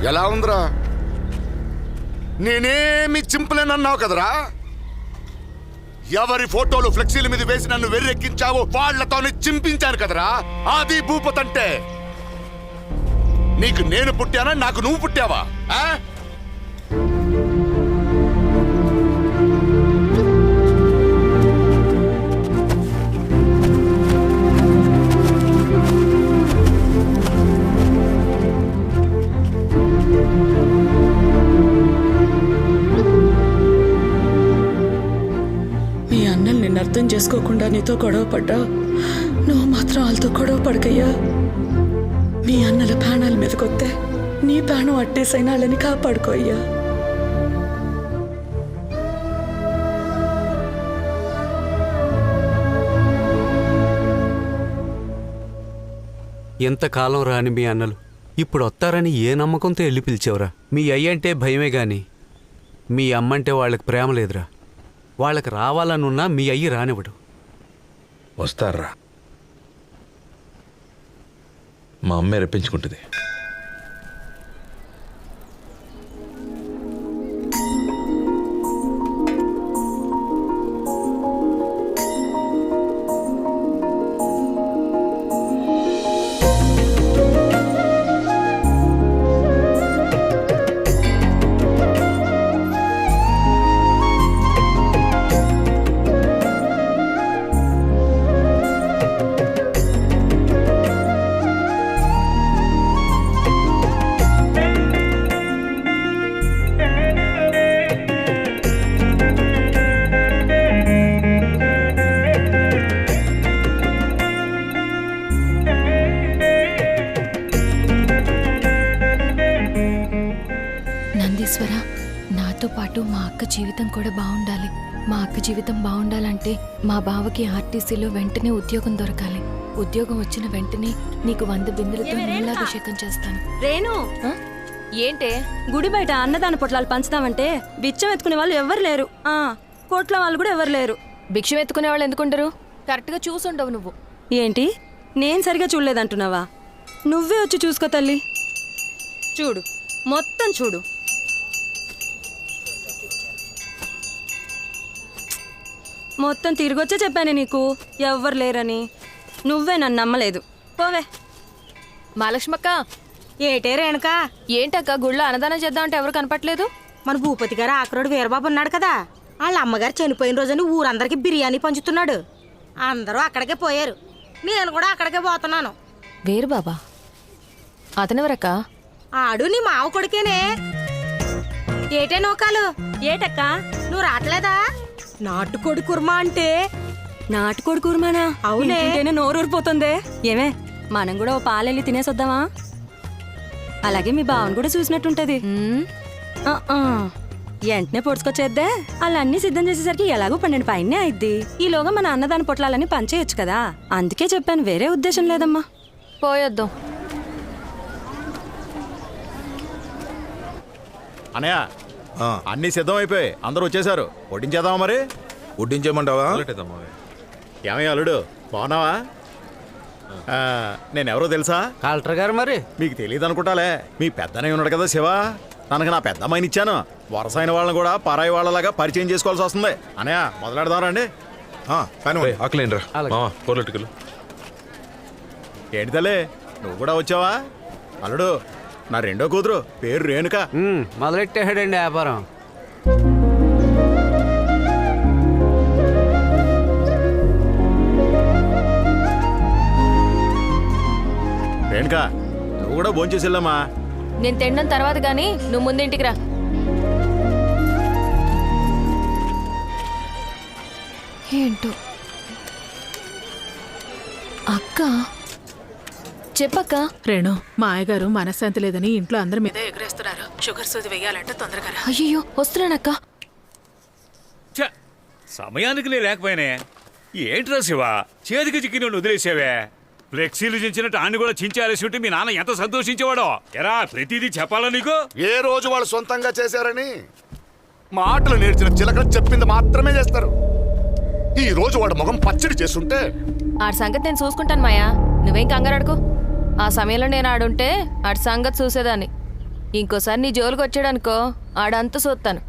ఎలా ఉందిరా? నేనేమి చింపలేనన్నావు కదరా? ఎవరి ఫోటోలు ఫ్లెక్సీల మీద వేసి నన్ను వెర్రెక్కించావో వాళ్లతోనే చింపించాను కదరా. అది భూపతంటే. నీకు నేను పుట్టానా, నాకు నువ్వు పుట్టావా? మీ అన్నలు నిన్ను అర్థం చేసుకోకుండా నీతో గొడవ పడ్డా, నువ్వు మాత్రం వాళ్ళతో గొడవ పడకయ్యా. మీ అన్నల ప్రాణాల మీదకొస్తే నీ ప్రాణం అట్టేసైనా వాళ్ళని కాపాడుకో అయ్యా. ఎంతకాలం రాని మీ అన్నలు ఇప్పుడు వస్తారని ఏ నమ్మకంతో వెళ్ళి పిలిచేవరా? మీ అయ్యంటే భయమే గాని మీ అమ్మంటే వాళ్ళకి ప్రేమ లేదురా. వాళ్ళకి రావాలనున్నా మీ అయ్యి రానివ్వడు. వస్తారా? మా అమ్మే రప్పించుకుంటుంది. నందీశ్వర, నాతో పాటు మా అక్క జీవితం కూడా బాగుండాలి. మా అక్క జీవితం బాగుండాలంటే మా బావకి ఆర్టీసీలో వెంటనే ఉద్యోగం దొరకాలి. ఉద్యోగం వచ్చిన వెంటనే నీకు 100 బిందెలతో నీళ్ళాభిషేకం చేస్తాను. రేణు, ఏంటే? గుడి బయట అన్నదాన పొట్లాలు పంచుతామంటే బిచ్చం ఎత్తుకునే వాళ్ళు ఎవరు లేరు. కోట్ల వాళ్ళు కూడా ఎవరు లేరు. భిక్షం ఎత్తుకునే వాళ్ళు ఎందుకుంటారు? కరెక్ట్గా చూసుండవు నువ్వు. ఏంటి, నేను సరిగా చూడలేదంటున్నావా? నువ్వే వచ్చి చూసుకో తల్లి. చూడు, మొత్తం చూడు. మొత్తం తిరిగొచ్చే చెప్పాను నీకు ఎవ్వరు లేరని. నువ్వే నన్ను నమ్మలేదు. పోవే. మహాలక్ష్మక్క. ఏటే రేణుకా? ఏంటక్క గుళ్ళో అన్నదానం చేద్దామంటే ఎవరు కనపట్లేదు? మన భూపతి గారు ఆకరోడు వీరబాబు ఉన్నాడు కదా, వాళ్ళ అమ్మగారు చనిపోయిన రోజుని ఊరందరికి బిర్యానీ పంచుతున్నాడు. అందరూ అక్కడికే పోయారు, నేను కూడా అక్కడికే పోతున్నాను. వేరు బాబా? అతనెవరక్క? ఆడు నీ మావ కొడుకేనే. ఏటే నూకాలు? ఏటక్క నువ్వు రావట్లేదా? నాటుకోడి కుర్మా అంటే. నాటుకోడి కూరమానా? అవునే. అవునే, నోరూరిపోతుందే. ఏమే, మనం కూడా ఓ పాలెళ్ళి తినేసొద్దామా? అలాగే మీ బావని కూడా చూసినట్టుంటది. వెంటనే పొడుచుకొచ్చేద్దే. అలా అన్ని సిద్ధం చేసేసరికి ఎలాగో 12 పైనే అయిద్ది. ఈలోగా మన అన్నదాని పొట్లాలని పంచేయచ్చు కదా. అందుకే చెప్పాను, వేరే ఉద్దేశం లేదమ్మా. పోయొద్దాం. అనయా, అన్ని సిద్ధం అయిపోయి అందరూ వచ్చేసారు. వడ్డించేద్దామా? మరి వడ్డించేయమంటావా? ఏమయ్య అల్లుడు, బాగున్నావా? నేనెవరో తెలుసా? కలెక్టర్ గారు. మరి మీకు తెలియదు అనుకుంటాలే. మీ పెద్దనే ఉన్నాడు కదా శివ, తనకు నా పెద్ద అమ్మాయిని ఇచ్చాను. వరసైన వాళ్ళని కూడా పరాయి వాళ్ళలాగా పరిచయం చేసుకోవాల్సి వస్తుంది. అనయా, మొదలెడదాం రండి. ఆకలేండ్రా పొలిటికల్. ఏంటి తల్లి, నువ్వు కూడా వచ్చావా? అల్లుడు, నా రెండో కూతురు, పేరు రేణుక. మొదలెట్టేసాడండి వ్యాపారం. రేణుక, నువ్వు కూడా భోంచేసిల్లమ్మా. నేను తినడం తర్వాత గాని నువ్వు ముందింటికి రా. ఏంటో అక్క, చెప్పక్క. రేణు, మా అయ్యగారు మనశ్శాంతి లేదని ఇంట్లో అందరి మీద ఎగరేస్తున్నారు. షుగర్ సూది వెయ్యాలంటే తొందరగా రా. అయ్యో, వస్తున్నానక్క. సమయానికి లేకపోయినే ఏంట్రా శివ, చేతికి చిక్కి నువ్వు వదిలేసావే. ఫ్లెక్సీలు చించినట్టు ఆన్ని కూడా చించాలేసి ఉంటే మీ నాన్న ఎంత సంతోషించేవాడో. ఎరా, ప్రతిదీ చెప్పాలా నీకు? ఏ రోజు వాళ్ళు సొంతంగా చేశారని మాటలు నేర్చిన చిలకలు చెప్పింది మాత్రమే చేస్తారు. ఈ రోజు వాడు ముఖం పచ్చడి చేస్తుంటే ఆడి సంగతి నేను చూసుకుంటాను మాయా, నువ్వేం కంగారడుకో. ఆ సమయంలో నేను ఆడుంటే ఆడి సంగతి చూసేదాన్ని. ఇంకోసారి నీ జోలికి వచ్చాడనుకో ఆడంతా సోత్తాను.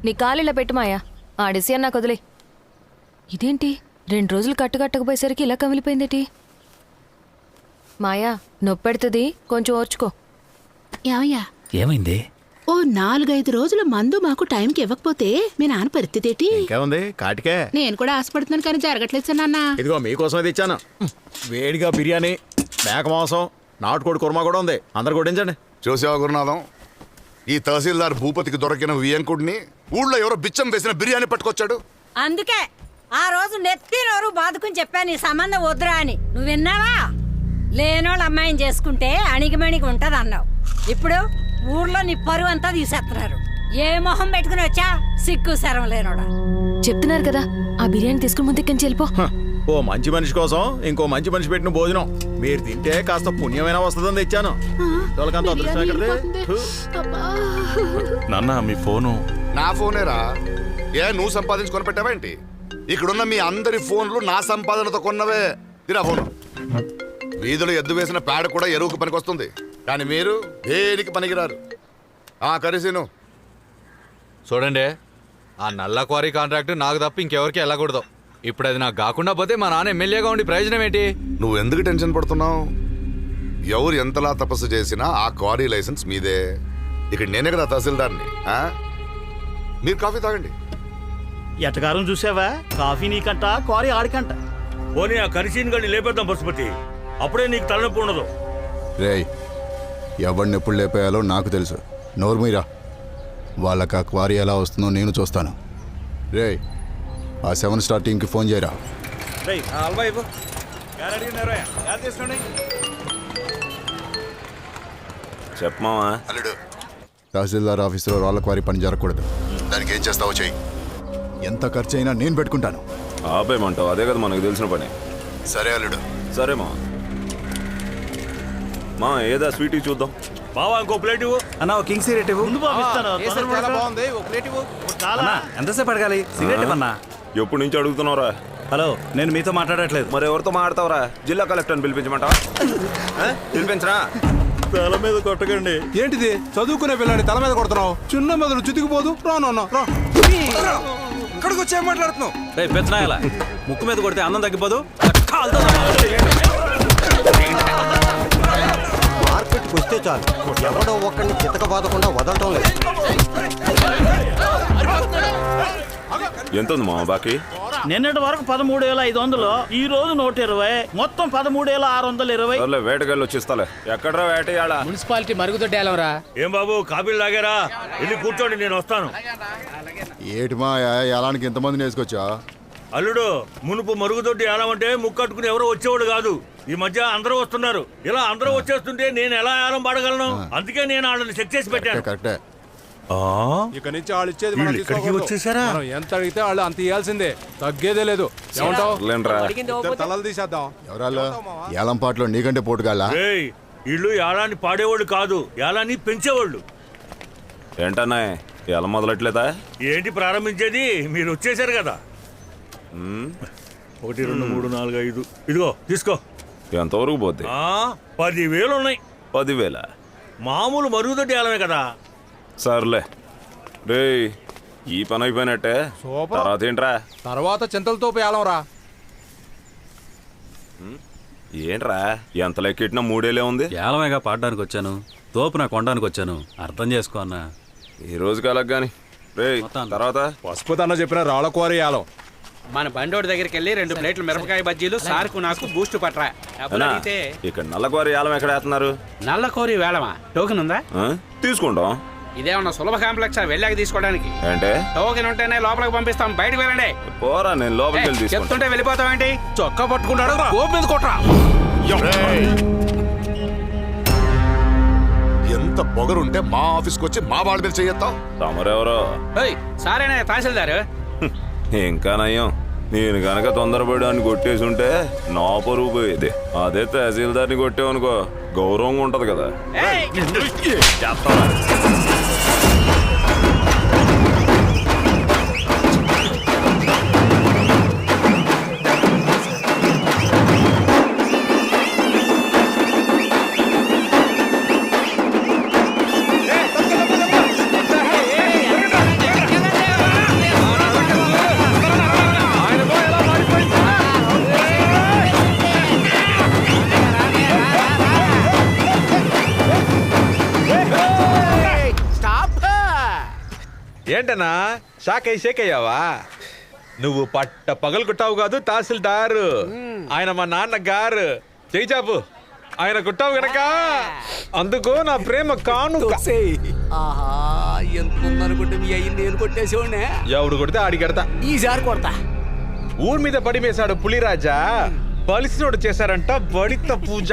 నీ కాలిలా పెట్టు మాయా, ఆడేసి అన్నా వదిలే. ఇదేంటి 2 రోజులు కట్టుకట్టకపోయేసరికి ఇలా కమిలిపోయిందేటి? మాయా నొప్పెడుతుంది, కొంచెం ఓర్చుకో. ఏమయ్యా ఏమైంది? ఓ 4-5 రోజులు మందు మాకు టైంకి ఇవ్వకపోతే మీ నాన్న పరిస్థితి ఏంటి? ఇంకేముంది కాటికే. నేను కూడా ఆశపడుతున్నాను కానీ జరగట్లేదు నాన్న. ఇదిగో మీకోసం ఇది ఇచ్చాను. వేడిగా బిర్యానీ, మేక మాంసం, నాటుకోడి కుర్మా కూడా ఉంది. అందరు కొట్టించండి. చూసావా గురునాథం, ఈ తహసీల్దార్ భూపతికి దొరికిన వియంకుడిని ఊళ్ళో ఎవరో బిచ్చం వేసిన బిర్యానీ పట్టుకొచ్చాడు. అందుకే ఆ రోజు నెత్తి నోరు బాదుకుని చెప్పాను ఈ సంబంధం వద్దురా అని. నువ్వు విన్నావా? లేనోళ్ళ అమ్మాయిని చేసుకుంటే అణిగిమణిగి ఉంటది అన్నావు. ఇప్పుడు ఊర్లో నీ పరువు అంతా తీసేస్తున్నారు. ఏ మొహం పెట్టుకుని వచ్చా? సిగ్గు శరం లేనోడా. చెప్తున్నారు కదా, ఆ బిర్యానీ తీసుకుని ముందుకెళ్ళి వెళ్ళిపో. ఓ మంచి మనిషి కోసం ఇంకో మంచి మనిషి పెట్టిన భోజనం మీరు తింటే కాస్త పుణ్యమైనా వస్తుందని తెచ్చాను. వాళ్ళకంత అదృష్టం ఎక్కడిది? నాన్న మీ ఫోను. నా ఫోనేరా, ఏ నువ్వు సంపాదించుకొని పెట్టావేంటి? ఇక్కడున్న మీ అందరి ఫోన్లు నా సంపాదనతో కొన్నవే. తిరా ఫోను. వీధులు ఎద్దు వేసిన పేడ కూడా ఎరువుకు పనికొస్తుంది, కానీ మీరు దేనికి పనికిరారు. కరిసీను చూడండి, ఆ నల్ల క్వారీ కాంట్రాక్ట్ నాకు తప్ప ఇంకెవరికి వెళ్ళకూడదు. ఇప్పుడు అది నాకు కాకుండా పోతే మా నాన్న ఎమ్మెల్యేగా ఉండి ప్రయోజనం ఏంటి? నువ్వు ఎందుకు టెన్షన్ పడుతున్నావు? ఎవరు ఎంతలా తపస్సు చేసినా ఆ క్వారీ లైసెన్స్ మీదే. ఇక్కడ నేనే కదా తహసీల్దార్ని. మీరు కాఫీ తాగండి. ఎటకారం చూసావా? కాఫీ నీకంట, క్వారీ ఆడికంట. పోనీ ఆ కరిసీన్ గడిని లేపేద్దాం పశుపతి, అప్పుడే నీకు తలనొప్పి ఉండదు. రేయ్, ఎవరిని ఎప్పుడు లేపేయాలో నాకు తెలుసు. నోర్మీరా, వాళ్ళకి ఆ క్వారీ ఎలా వస్తుందో నేను చూస్తాను. రేయ్, ఆ 7 స్టార్ టీంకి ఫోన్ చేయరా. చెప్పమావా. అల్లుడు, తహసీల్దార్ ఆఫీసులో రాళ్ళ క్వారీ పని జరగకూడదు. దానికి ఏం చేస్తావో చెయ్యి. ఎంత ఖర్చు అయినా నేను పెట్టుకుంటాను. ఆపేయమంటావు, అదే కదా మనకు తెలిసిన పని. సరే అల్లుడు. సరే మా ఏదా స్వీట్ చూద్దాం. బావా ఇంకో ప్లేట్ ఇవ్వు. అన్న కింగ్ సిగరెట్ ఇవ్వు. ఎంతసేపు అడగాలి? సిగరెట్ ఇవ్వన్నా. ఎప్పటి నుంచి అడుగుతున్నావురా? హలో, నేను మీతో మాట్లాడట్లేదు. మరి ఎవరితో మాట్లాడతావురా? జిల్లా కలెక్టర్ని పిలిపించమంటావా? పిలిపించరా? తల మీద కొట్టకండి. ఏంటిది? చదువుకునే పిల్లాడి తల మీద కొడుతున్నావు? చిన్న మెదడు చితికిపోదు. ఇక్కడికి వచ్చి ఏం మాట్లాడుతున్నావు? పెంచనాయాల ముక్కు మీద కొడితే అందం తగ్గిపోదు. మార్కెట్కి వస్తే చాలు, ఎవడో ఒక్కడిని చితక బాదకుండా వదలటం లేదు. ఎంత ఉంది మా బాకీ? నిన్నటి వరకు 13,500, ఈ రోజు 120, మొత్తం 13,620. వేటగాళ్ళు వచ్చిస్తాలే. ఎక్కడరా వేటయాడా? మున్సిపాలిటీ మరుగుదొడ్డేలవరా. ఏం బాబు కాపీలు లాగారా? వెళ్ళి కూర్చోండి, నేను వస్తాను. ఏటి మా ఎలానికి ఎంతమందిని వేసుకొచ్చా? అల్లుడు, మునుపు మరుగుదొడ్డి ఏలామంటే ముక్కట్టుకుని ఎవరో వచ్చేవాడు కాదు. ఈ మధ్య అందరూ వస్తున్నారు. ఇలా అందరూ వచ్చేస్తుంటే నేను ఎలా ఏలం పడగలను? అందుకే నేను వాళ్ళని చెక్ చేసి పెట్టాను. కరెక్టే. ఇక నుంచి వాళ్ళు ఇచ్చేది ఇక్కడికి వచ్చేసారా? ఎంత అడిగితే వాళ్ళు అంత ఇవ్వాల్సిందే, తగ్గేదే లేదు. ఏమంటావు? తలలు తీసేద్దాం. ఎవరాళ్ళు? ఏలంపాట్లో నీకంటే పోటుగాళ్ళ? ఏయ్, ఇళ్ళు ఏలాన్ని పాడేవాళ్ళు కాదు, ఏలాన్ని పెంచేవాళ్ళు. ఏంటన్నా ఎలా మొదలట్లేదా? ఏంటి ప్రారంభించేది? మీరు వచ్చేసారు కదా. 1 2 3 4 5 ఇదిగో తీసుకో. ఎంతవరకు పోతే? 10,000 ఉన్నాయి. 10,000? మామూలు మరుగుదొడ్డి ఏలమే కదా. సర్లే రే, ఈ పని అయిపోయినట్టే. తర్వాత ఏంట్రా? తర్వాత చింతలతో పేలంరా. ఏంట్రా ఎంత లెక్కెట్టినా 3 ఉంది? ఏలమేగా పాడడానికి వచ్చాను, తోపు నా కొనడానికి వచ్చాను. అర్థం చేసుకో అన్నా. ఈ రోజు కలగ్గాని రే. తర్వాత పసుపు అన్న చెప్పిన రాళ్ళ క్వారీ ఏలం. మన బండోడి దగ్గరికి వెళ్ళి 2 ప్లేట్లు మిరపకాయ బజ్జీలు, సార్కు నాకు బూస్ట్ పట్రా. ఇక్కడ నల్లకోరి ఏలం ఎక్కడ వేస్తున్నారు? నల్ల కోరి వేళమా? టోకెన్ ఉందా? తీసుకుంటాం. ఇదేమన్నా సులభ కాంప్లెక్స్ వెళ్ళాక తీసుకోవడానికి? అంటే టోకెన్ ఉంటేనే లోపలికి పంపిస్తాం. బయటకు వెళ్ళండి. పోరా, నేను లోపలికి వెళ్ళి తీసుకుంటా. చెప్తుంటే వెళ్ళిపోతావేంటి? చొక్కా పట్టుకుంటాడు, గోపు మీద కొట్రా. ఎంత పొగరుంటే మా ఆఫీస్కి వచ్చి మా వాళ్ళ మీద చెయ్యొత్తావు? తమరెవరో? సారేనా తహసీల్దారు? ఇంకా నయ్యం, నేను కనుక తొందరపడి అని కొట్టేసి ఉంటే నా పరువు పోయేది. అదే తహసీల్దార్ని కొట్టేవనుకో గౌరవంగా ఉంటది కదా. ఏంటన్నా షాక్ అయ్యి షేక్ అయ్యావా? నువ్వు పట్ట పగలు కుట్టావు కాదు తహసీల్దారు, ఆయన మా నాన్న గారు. చేయి చాపు, ఆయన కుట్టావు గనక అందుకు నా ప్రేమ కాను. ఎంత ఉందనుకుంటే మీ అయ్యి నేను కొట్టేసేవాడినే. ఎవడు కొడితే ఆడి కడతా. ఈసారి కొడతా. ఊరి మీద పడి మేసాడు పులిరాజా, బలిసినోడు చేశారంట బడిత పూజ.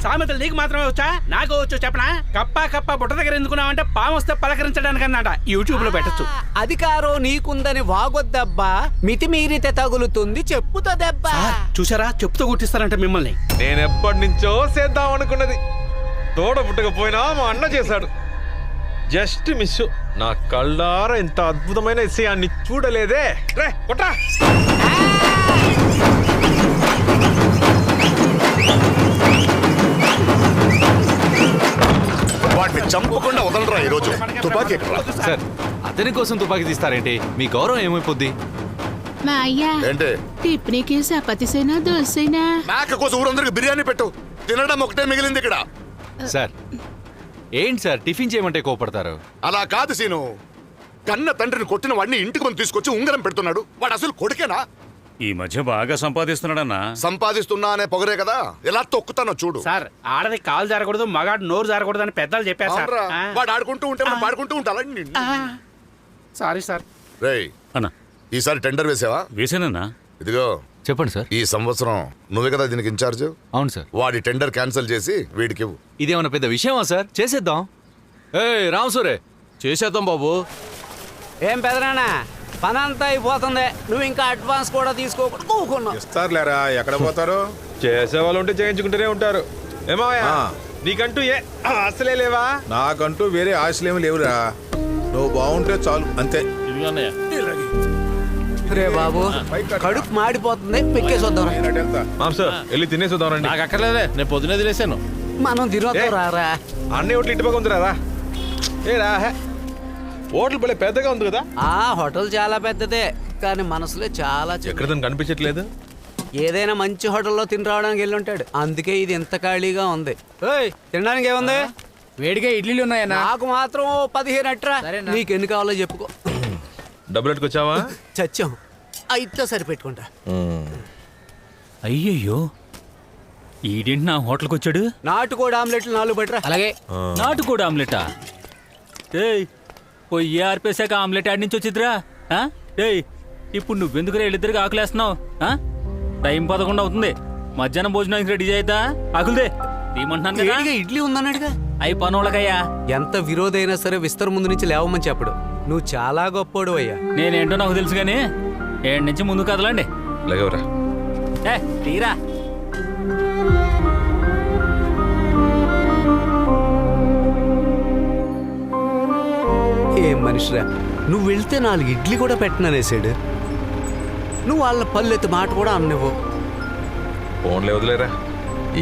సామెతలు నీకు మాత్రమే వచ్చా? నాకు వచ్చు చెప్పనా? కప్ప బుట్ట దగ్గర ఎందుకున్నావంటే పాము వస్తే పలకరించడానికి అన్నట. యూట్యూబ్ లో పెట్టచ్చు. అధికారం నీకుందని వాగొద్దబ్బా, మితిమీరితే తగులుతుంది చెప్పుతో దెబ్బ. చూసారా, చెప్తూ గుర్తిస్తారంట మిమ్మల్ని. నేను ఎప్పటి నుంచో చేద్దాం అనుకున్నది, తోడ పుట్టకపోయినా మా అన్న చేశాడు. Just miss. నా కళ్ళారా ఇంత అద్భుతమైన విషయాన్ని చూడలేదే. రే కొట్రా. వాటిని చంపకుండా వదలరా ఈరోజు. తుపాకీ సార్, అతని కోసం తుపాకీ తీస్తారేంటి? మీ గౌరవం ఏమైపోద్ది? మా అయ్యా ఏంటి టిఫిన్కి చపాతీసైనా దోశైనా? మేక కోసం ఊరందరికి బిర్యానీ పెట్టు, తినడం ఒకటే మిగిలింది ఇక్కడ. సార్ ఏంటి సార్ టిఫిన్ చేయమంటే కోపడతారు? అలా కాదు సీను, కన్న తండ్రిని కొట్టిన వాడిని ఇంటికి మనం తీసుకొచ్చి ఉంగరం పెడుతున్నాడు. వాడు అసలు కొడుకేనా? ఈ మధ్య బాగా సంపాదిస్తున్నాడన్నా. సంపాదిస్తున్నా అనే పొగరే కదా, ఎలా తొక్కుతానో చూడు. సార్, ఆడది కాలు జారకూడదు, మగాడు నోరు జారకూడదు అని పెద్దలు చెప్పారు సార్. అవునరా? వాడు ఆడుకుంటూ ఉంటే మనం పాడుకుంటూ ఉండాలి. Sorry sir. రేయ్ అన్నా, ఈసారి టెండర్ వేసావా? వేసానన్నా. ఇదిగో చెప్పండి సార్. ఈ సంవత్సరం నువ్వే కదా దీనికి ఇన్ఛార్జ్. అవును సార్. వాడి టెండర్ క్యాన్సిల్ చేసి వీడికి ఇవ్వు. ఇదేమన్నా పెద్ద విషయమా సార్? చేసేద్దాం. రామసూరే, చేసేద్దాం బాబు. ఏం పెదనానా, పనంతా అయిపోతుంది, నువ్వు ఇంకా అడ్వాన్స్ కూడా తీసుకోకుండా కూకున్నావు. ఇస్తారులేరా, ఎక్కడ పోతారు? చేసేవాళ్ళు ఉంటే చేయించుకుంటూనే ఉంటారు. ఏమయ్యా, నీకంటూ ఏ ఆశలే లేవా? నాకంటూ వేరే ఆశలేమి లేవురా, నువ్వు బాగుంటే చాలు అంతే. రే బాబు, కడుపు మాడిపోతుంది, పెక్కేసి వద్దాం. వెళ్ళి తినేసి రండి. నాకు అక్కర్లేదే, నేను పొద్దునే తినేసాను. మనం తినొద్దాం రారా. అన్నీ హోటల్ ఇటు పక్క ఉందిరా. ఏ రా, హోటల్ భలే పెద్దగా ఉంది కదా. ఆ హోటల్ చాలా పెద్దదే, కానీ మనసులో చాలా ఎక్కడ తను కనిపించట్లేదు. ఏదైనా మంచి హోటల్లో తిని రావడానికి వెళ్ళి ఉంటాడు, అందుకే ఇది ఎంత ఖాళీగా ఉంది. తినడానికి ఏముంది? వేడిగా ఇడ్లీలు ఉన్నాయన్నా. నాకు మాత్రం 15 అట్రా. నీకు ఎన్ని కావాలో చెప్పుకో. డబ్బులు ఎట్టుకొచ్చావా? చచ్చాం, అయితే సరిపెట్టుకుంటా. అయ్యయ్యో, ఈడేంటి నా హోటల్కి వచ్చాడు? నాటుకోడి ఆమ్లెట్లు 4 పట్టరా. అలాగే. నాటుకోడి ఆమ్లెటా? ఏయ్, పొయ్యి ఆర్పేశాక ఆమ్లెట్ ఆడి నుంచి వచ్చిద్దిరా. ఏయ్, ఇప్పుడు నువ్వెందుకురా వీళ్ళిద్దరికి ఆకులేస్తున్నావు? టైం 11 అవుతుంది, మధ్యాహ్నం భోజనానికి రెడీ చేద్దా? ఆకులదే తీయమంటున్నాను కదా. ఇడ్లీ ఉందన్నాడుగా. అయి పనోళ్ళకయ్యా. ఎంత విరోధైనా సరే విస్తర ముందు నుంచి లేవమని చెప్పడు. నువ్వు చాలా గొప్పోడు అయ్యా. నేనేంటో నాకు తెలుసు కానీ ఏడు నుంచి ముందు కదలండి. లేవరా, తీరా. ఏం మనిషిరా, నువ్వు వెళ్తే 4 ఇడ్లీ కూడా పెట్టననేసాడు. నువ్వు వాళ్ళ పల్లెత్తి మాట కూడా అన్నవు. ఫోన్లే వదిలేరా.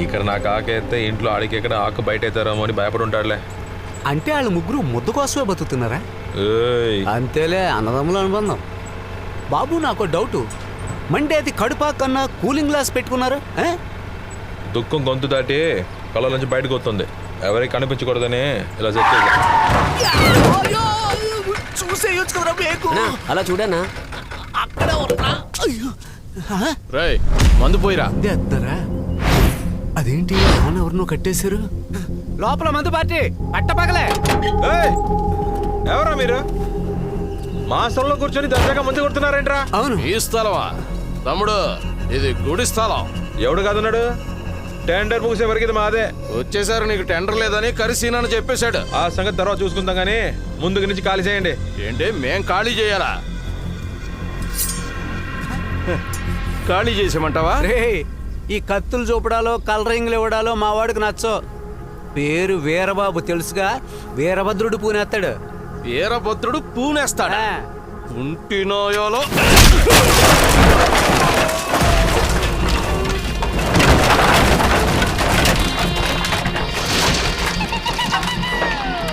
ఇక్కడ నాకు ఆకెత్తే ఇంట్లో ఆడికి ఎక్కడ ఆకు బయట అవుతారేమో అని భయపడి ఉంటాడులే. అంటే వాళ్ళు ముగ్గురు ముద్దు కోసమే బతుకుతున్నారా? అంతేలే, అన్నదమ్ముల అనుబంధం. బాబు, నాకు డౌటు, మండేది కడుపా కన్నా కూలింగ్ గ్లాస్ పెట్టుకున్నారు. దుఃఖం గొంతు దాటి కళ్ళ నుంచి బయటకు వస్తుంది, ఎవరికి కనిపించకూడదని ఇలా చెప్పేది. చూసేయొచ్చు కదరా బేకు. అలా చూడనా, అక్కడ మందు పోయిరా. అదేంటి, నాన్న ఎవరినో కట్టేశారు? లోపల మందు పార్టీ పట్టపగలే. ఎవరా మీరు? మా స్థలంలో కూర్చొని దర్జాగా మందు కొడుతున్నారేంట్రా? అవును. ఈ స్థలమా తమ్ముడు? ఇది గుడి స్థలం. ఎవడు కాదన్నాడు? టెండర్ ముగిసే వరకు ఇది మాదే. వచ్చేసారు, నీకు టెండర్ లేదని కరిసీనని చెప్పేశాడు. ఆ సంగతి తర్వాత చూసుకుందాం కానీ ముందుకు నుంచి ఖాళీ చేయండి. ఏంటి, మేం ఖాళీ చేయాలా? ఖాళీ చేసామంటావా? ఈ కత్తులు చూపడాలో కలరింగ్లు ఇవ్వడాలో మా వాడికి నచ్చో. పేరు వీరబాబు తెలుసుగా, వీరభద్రుడు పూనేస్తాడు. వీరభద్రుడు పూనేస్తాడా? కుంటినోయోలో